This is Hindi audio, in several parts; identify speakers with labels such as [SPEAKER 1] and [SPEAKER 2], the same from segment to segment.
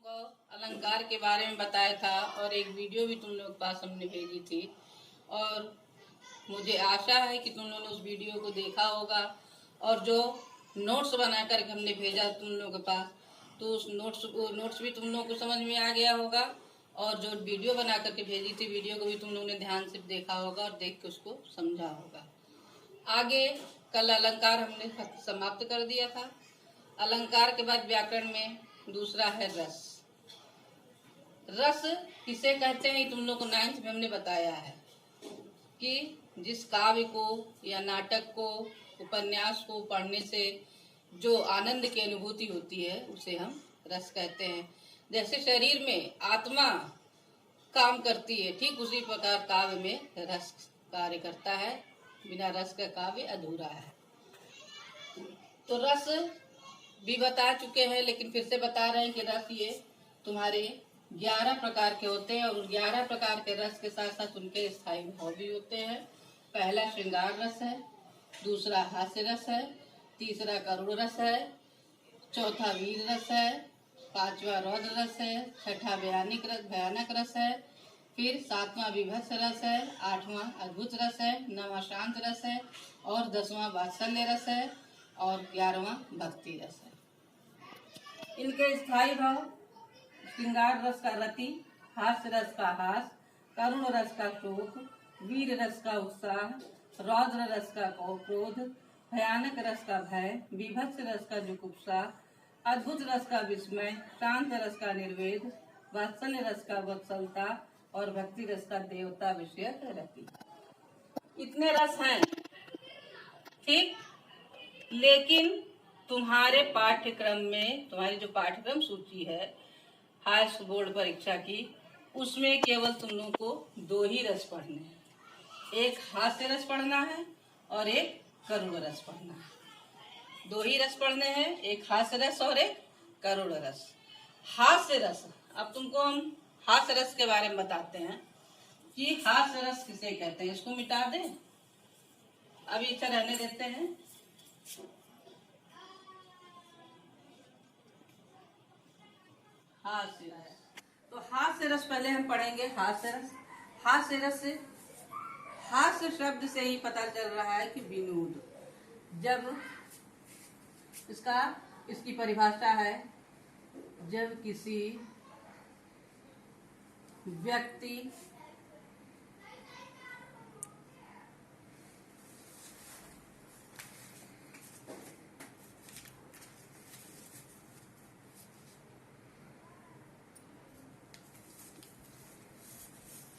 [SPEAKER 1] को अलंकार के बारे में बताया था और एक वीडियो भी तुम लोग के पास हमने भेजी थी और मुझे आशा है कि तुम लोगों ने उस वीडियो को देखा होगा। और जो नोट्स बनाकर हमने भेजा तुम लोगों के पास, तो उस नोट्स भी तुम लोगों को समझ में आ गया होगा। और जो वीडियो बना करके भेजी थी, वीडियो को भी तुम लोगों ने ध्यान से देखा होगा और देख के उसको समझा होगा। आगे कल अलंकार हमने समाप्त कर दिया था। अलंकार के बाद व्याकरण में दूसरा है रस। रस किसे कहते हैं तुम लोग को 9th में हमने बताया है कि जिस काव्य को या नाटक को, उपन्यास को पढ़ने से जो आनंद की अनुभूति होती है उसे हम रस कहते हैं। जैसे शरीर में आत्मा काम करती है, ठीक उसी प्रकार काव्य में रस कार्य करता है। बिना रस का काव्य अधूरा है। तो रस भी बता चुके हैं, लेकिन फिर से बता रहे हैं कि रस ये तुम्हारे 11 प्रकार के होते हैं और उन 11 प्रकार के रस के साथ साथ उनके स्थायी भाव भी होते हैं। पहला श्रृंगार रस है, दूसरा हास्य रस है, तीसरा करुण रस है, चौथा वीर रस है, पांचवा रौद्र रस है, छठा भयानक रस है, फिर 7वां विभत्स रस है, 8वां अद्भुत रस है, 9वां शांत रस है और 10वां वात्सल्य रस है और 11वां भक्ति रस है। इनके स्थायी भाव श्रृंगार रस का रति, हास्य रस का हास, करुण रस का शोक, वीर रस का उत्साह, रौद्र रस का क्रोध, भयानक रस का भय, विभत्स रस का जुगुप्सा, अद्भुत रस का विस्मय, शांत रस का निर्वेद, वात्सल्य रस का वत्सलता और भक्ति रस का देवता विषयक रति। इतने रस हैं, ठीक। लेकिन तुम्हारे पाठ्यक्रम में, तुम्हारी जो पाठ्यक्रम सूची है हाई स्कूल बोर्ड परीक्षा की, उसमें केवल तुम लोगों को 2 ही रस पढ़ने हैं। एक हास्य रस पढ़ना है और एक करुण रस पढ़ना है। 2 ही रस पढ़ने हैं, एक हास्य रस और एक करुण रस। हास्य रस, अब तुमको हम हास्य रस के बारे में बताते हैं कि हास्य रस किसे कहते हैं। इसको मिटा दें, अभी इच्छा रहने देते हैं। हास्य रस, तो हास्य रस पहले हम पढ़ेंगे। हास्य रस, हास्य रस से, हास्य शब्द से ही पता चल रहा है कि विनोद। जब इसकी परिभाषा है, जब किसी व्यक्ति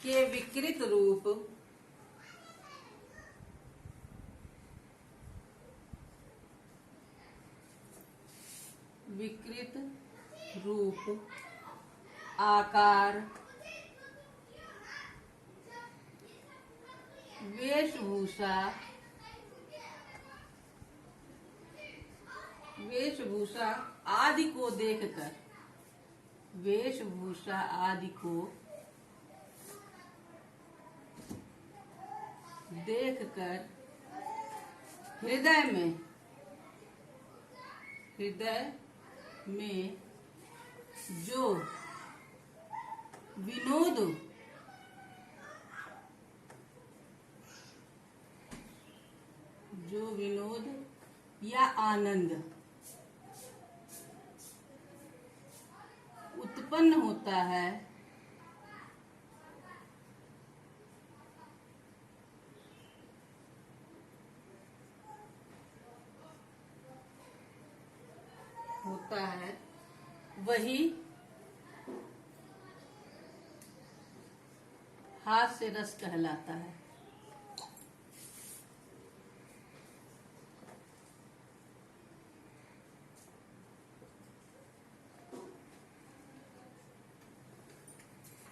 [SPEAKER 1] के विकृत रूप आकार, वेशभूषा आदि को देखकर, वेशभूषा आदि को देखकर हृदय में जो विनोद या आनंद उत्पन्न होता है, वही हास्य रस कहलाता है।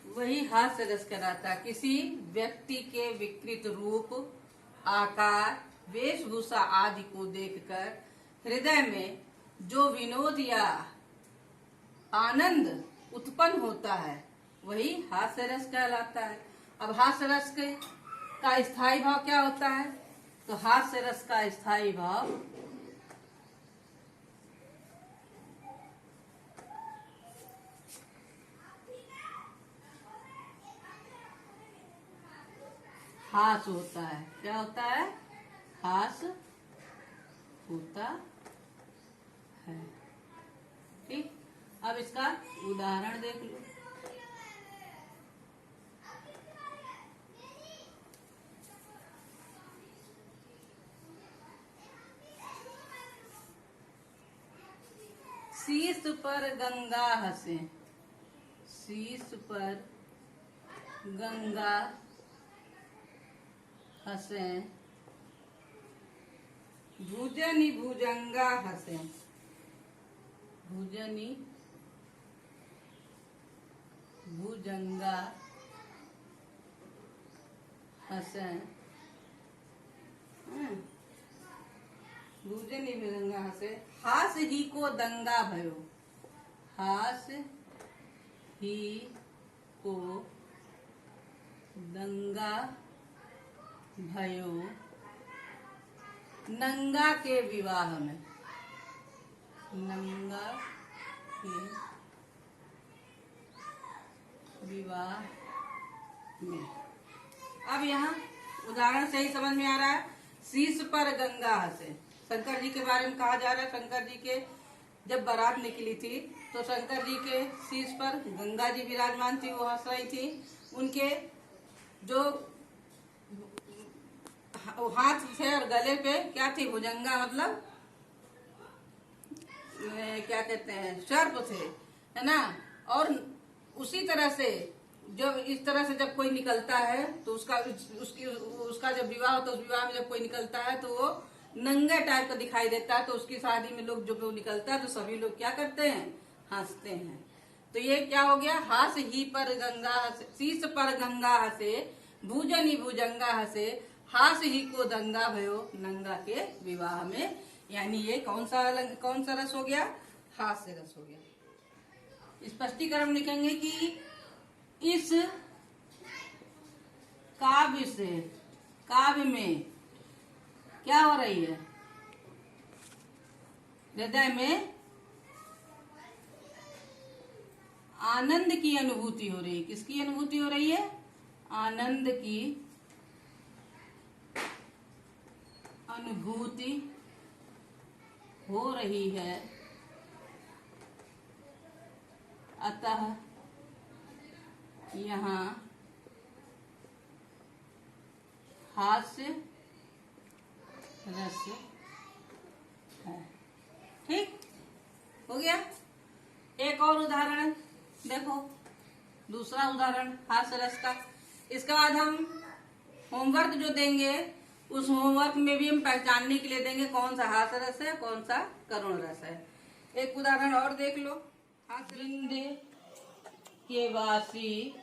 [SPEAKER 1] वही हास्य रस कहलाता है। किसी व्यक्ति के विकृत रूप, आकार, वेशभूषा आदि को देखकर हृदय में जो विनोद या आनंद उत्पन्न होता है, वही हास्य रस कहलाता है। अब हास्य रस का स्थायी भाव क्या होता है? तो हास्य रस का स्थायी भाव हास होता है। क्या होता है? हास होता है। ठीक, अब इसका उदाहरण देख लो। शीश पर गंगा हंसे, शीश पर गंगा हंसे, भुजनी भुजंगा हंसे, भुजनी भुजंगा हंसे, भुजनी भुजंगा हंसे, हास ही को दंगा भयो, हास ही को दंगा भयो, नंगा के विवाह में, नंगा के विवाह में। अब यहाँ उदाहरण से ही समझ में आ रहा है। शीश पर गंगा हंसे, शंकर जी के बारे में कहा जा रहा है। शंकर जी के जब बारात निकली थी तो शंकर जी के शीश पर गंगा जी विराजमान थी, वो हंस रही थी। उनके जो हाथ थे और गले पे क्या थी? भुजंगा, मतलब क्या कहते हैं, सर्प थे, है ना। और उसी तरह से जब इस तरह से जब कोई निकलता है तो उसका जब विवाह होता है, उस विवाह में जब कोई निकलता है तो वो नंगा टाइप का दिखाई देता है। तो उसकी शादी में लोग जब वो निकलता है तो सभी लोग क्या करते हैं? हंसते हैं। तो ये क्या हो गया? हास ही पर गंगा हंसे, शीश पर गंगा हंसे, भुजनी भुजंगा हंसे, हास ही को दंगा भयो, नंगा के विवाह में। यानी ये कौन सा रस हो गया? हास्य रस हो गया। स्पष्टीकरण लिखेंगे कि इस काव्य में क्या हो रही है? हृदय में आनंद की अनुभूति हो रही है। किसकी अनुभूति हो रही है? आनंद की अनुभूति हो रही है। अतः यहाँ हास्य रस है। ठीक हो गया। एक और उदाहरण देखो, दूसरा उदाहरण हास्य रस का। इसके बाद हम होमवर्क जो देंगे उस होमवर्क में भी हम पहचानने के लिए देंगे कौन सा हास्य रस है, कौन सा करुण रस है। एक उदाहरण और देख लो। वृंद के वासी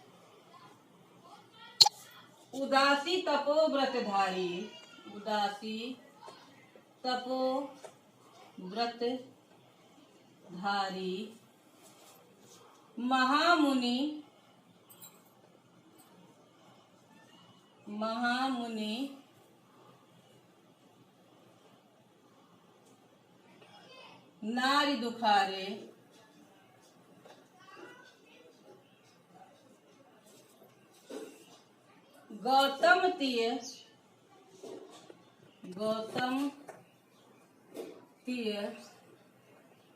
[SPEAKER 1] उदासी तपो व्रतधारी, उदासी तपो व्रतधारी महामुनि, महामुनि नारी दुखारे, गौतम तिय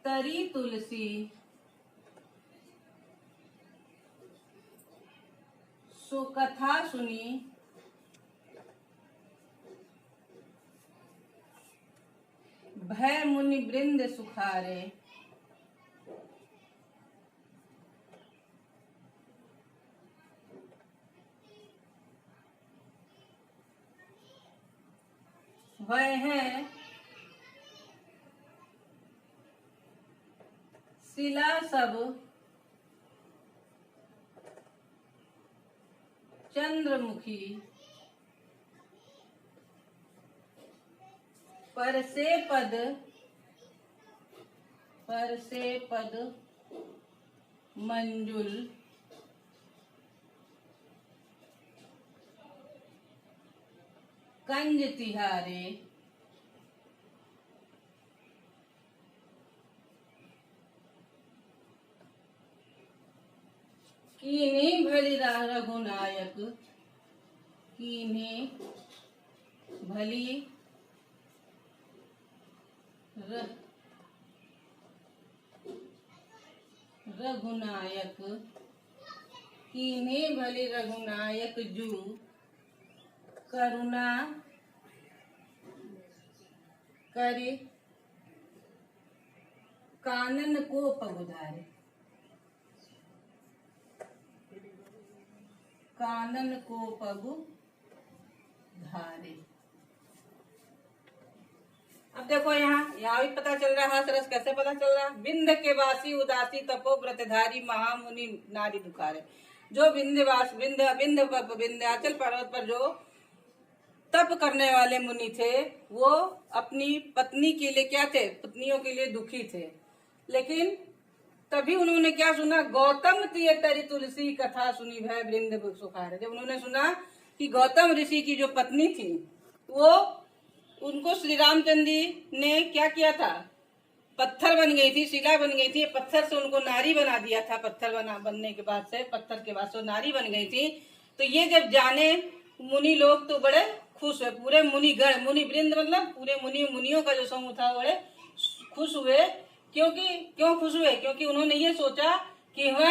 [SPEAKER 1] तरी तुलसी सो कथा सुनी भय मुनि वृंद सुखारे। भय है शिला सब चंद्रमुखी, पर से पद मंजुल कंज तिहारे। कीनी भली रघुनायक कीन्हे भली रघुनायक, कीन्हे भली रघुनायक जू, करुणा करे कानन को पगुधारे, कानन को पगुधारे। अब देखो यहाँ भी पता चल रहा है सरस, कैसे पता चल रहा है? विंध्य के वासी उदासी तपो व्रतधारी महामुनि नारी दुखारे। जो विंध्याचल पर्वत पर जो तप करने वाले मुनि थे, वो अपनी पत्नी के लिए क्या थे? पत्नियों के लिए दुखी थे। लेकिन तभी उन्होंने क्या सुना? गौतम तिय तरि तुलसी कथा सुनी भय वृंद सुखारे। जब उन्होंने सुना कि गौतम ऋषि की जो पत्नी थी, वो उनको श्री रामचंद्र जी ने क्या किया था? पत्थर बन गई थी, शिला बन गई थी। पत्थर से उनको नारी बना दिया था। पत्थर बनने के बाद से, पत्थर के बाद से नारी बन गई थी। तो ये जब जाने मुनि लोग तो बड़े खुश हुए। पूरे मुनिगण, मुनि वृंद मतलब पूरे मुनियों का जो समूह था, बड़े खुश हुए। क्यों खुश हुए? क्योंकि उन्होंने ये सोचा कि वह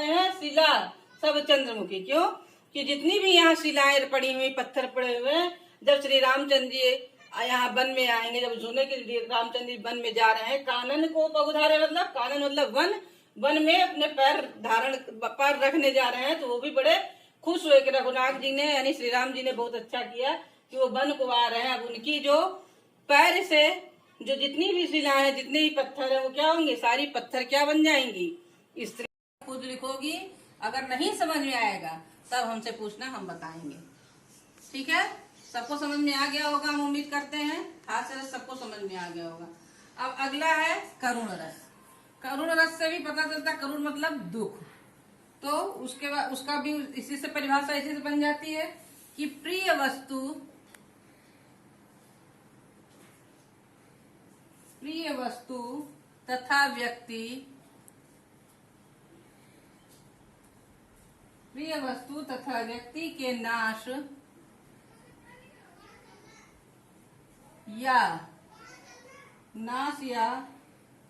[SPEAKER 1] है शिला सब चंद्रमुखी। क्यों कि जितनी भी यहाँ शिलाएं पड़ी हुई, पत्थर पड़े हुए, जब श्री रामचंद्र जी यहाँ वन में आएंगे, जब सुने कि रामचंद्र जी वन में जा रहे हैं, कानन को पगुधारे मतलब कानन मतलब वन में अपने पैर रखने जा रहे हैं, तो वो भी बड़े खुश हुए कि रघुनाथ जी ने यानी श्री राम जी ने बहुत अच्छा किया कि वो वन को आ रहे हैं। अब उनकी जो पैर से जो जितनी भी शिलाएं हैं, जितने भी पत्थर है, वो क्या होंगे? सारी पत्थर क्या बन जाएंगी? स्त्री खुद लिखोगी। अगर नहीं समझ में आएगा तब हमसे पूछना, हम बताएंगे। ठीक है? सबको समझ में आ गया होगा, हम उम्मीद करते हैं। हाथ से सबको समझ में आ गया होगा। अब अगला है करुण रस। करुण रस से भी पता चलता है करुण मतलब दुख। तो उसके बाद उसका भी इसी से परिभाषा इसी से बन जाती है कि प्रिय वस्तु तथा व्यक्ति, प्रिय वस्तु तथा व्यक्ति के नाश या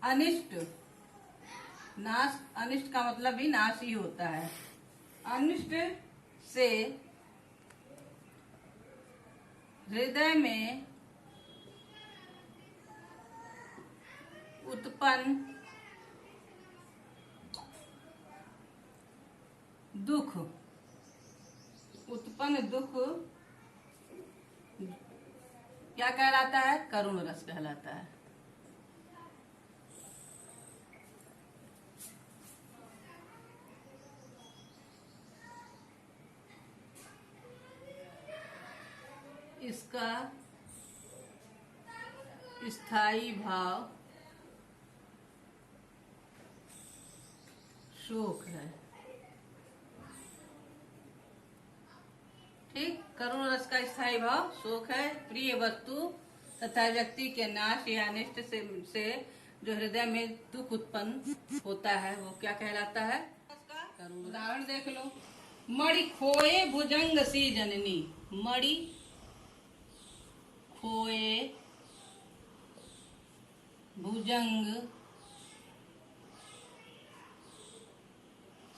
[SPEAKER 1] अनिष्ट, अनिष्ट का मतलब भी नाश ही होता है। अनिष्ट से हृदय में उत्पन्न दुख क्या कहलाता है? करुण रस कहलाता है। इसका स्थायी भाव शोक है। ठीक, करुण रस का स्थायी भाव शोक है। प्रिय वस्तु तथा व्यक्ति के नाश या अनिष्ट से जो हृदय में दुख उत्पन्न होता है, वो क्या कहलाता है? उदाहरण देख लो। मणि खोए भुजंग सी जननी, मणि खोए भुजंग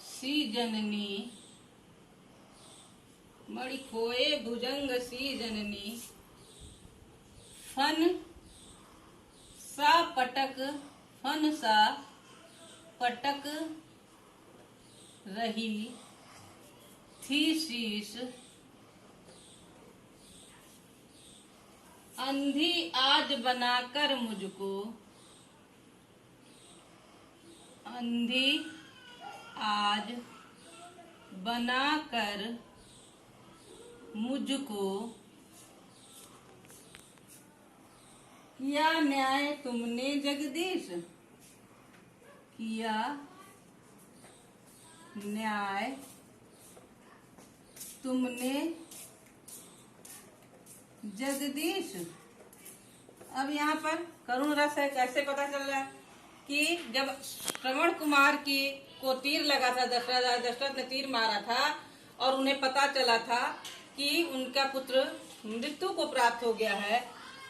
[SPEAKER 1] सी जननी, मणि खोए भुजंग सी जननी, फन सा पटक रही थी शीश, अंधी आज बनाकर मुझको, अंधी आज बनाकर मुझको, किया न्याय तुमने जगदीश, किया न्याय तुमने जगदीश। अब यहाँ पर करुण रस है। कैसे पता चल रहा है? कि जब श्रवण कुमार को तीर लगा था, दशरथ ने तीर मारा था, और उन्हें पता चला था कि उनका पुत्र मृत्यु को प्राप्त हो गया है,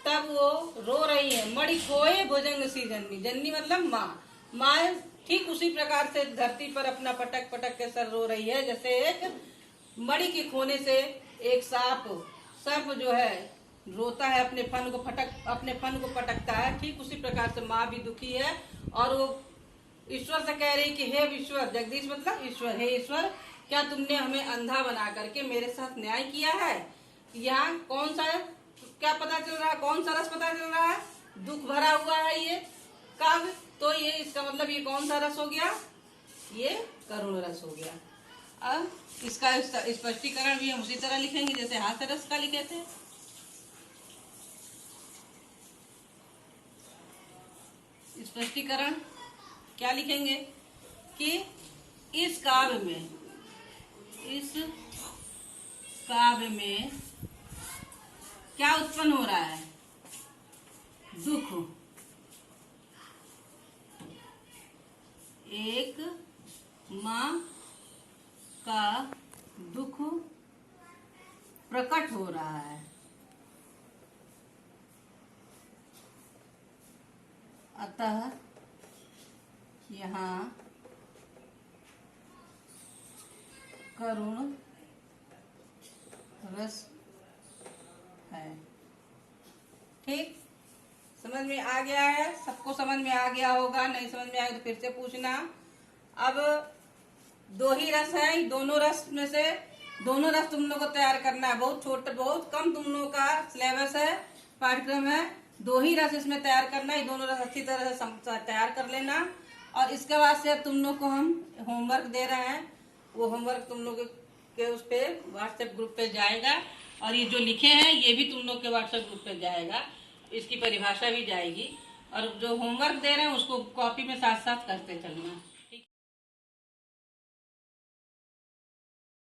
[SPEAKER 1] तब वो रो रही है। मणि खोए भुजंग सी जननी, जननी मतलब माँ। माँ ठीक उसी प्रकार से धरती पर अपना पटक पटक के सर रो रही है, जैसे एक मणि के खोने से एक सर्प जो है रोता है, अपने फन को पटकता है। ठीक उसी प्रकार से माँ भी दुखी है और वो ईश्वर से कह रही कि हे ईश्वर, जगदीश मतलब ईश्वर, हे ईश्वर, क्या तुमने हमें अंधा बना करके मेरे साथ न्याय किया है? यहाँ कौन सा क्या पता चल रहा है, कौन सा रस पता चल रहा है? दुख भरा हुआ है ये काव्य, तो ये इसका मतलब ये कौन सा रस हो गया? ये करुण रस हो गया। अब इसका स्पष्टीकरण भी हम उसी तरह लिखेंगे जैसे हास्य रस का लिखे थे। स्पष्टीकरण क्या लिखेंगे कि इस काव्य में क्या उत्पन्न हो रहा है? दुख। एक माँ का दुख प्रकट हो रहा है। अतः यहाँ करुण रस है। ठीक, समझ में आ गया है? सबको समझ में आ गया होगा, नहीं समझ में आया तो फिर से पूछना। अब दो ही रस है, दोनों रस में से दोनों रस तुम लोग को तैयार करना है। बहुत कम तुम लोगों का सिलेबस है, पाठ्यक्रम है। दो ही रस इसमें तैयार करना है, दोनों रस अच्छी तरह से तैयार कर लेना। और इसके बाद से तुम लोग को हम होमवर्क दे रहे हैं, वो होमवर्क तुम लोग के उस पे व्हाट्सएप ग्रुप पे जाएगा, और ये जो लिखे हैं ये भी तुम लोग के व्हाट्सएप ग्रुप पे जाएगा, इसकी परिभाषा भी जाएगी। और जो होमवर्क दे रहे हैं उसको कॉपी में साथ साथ करते चलना।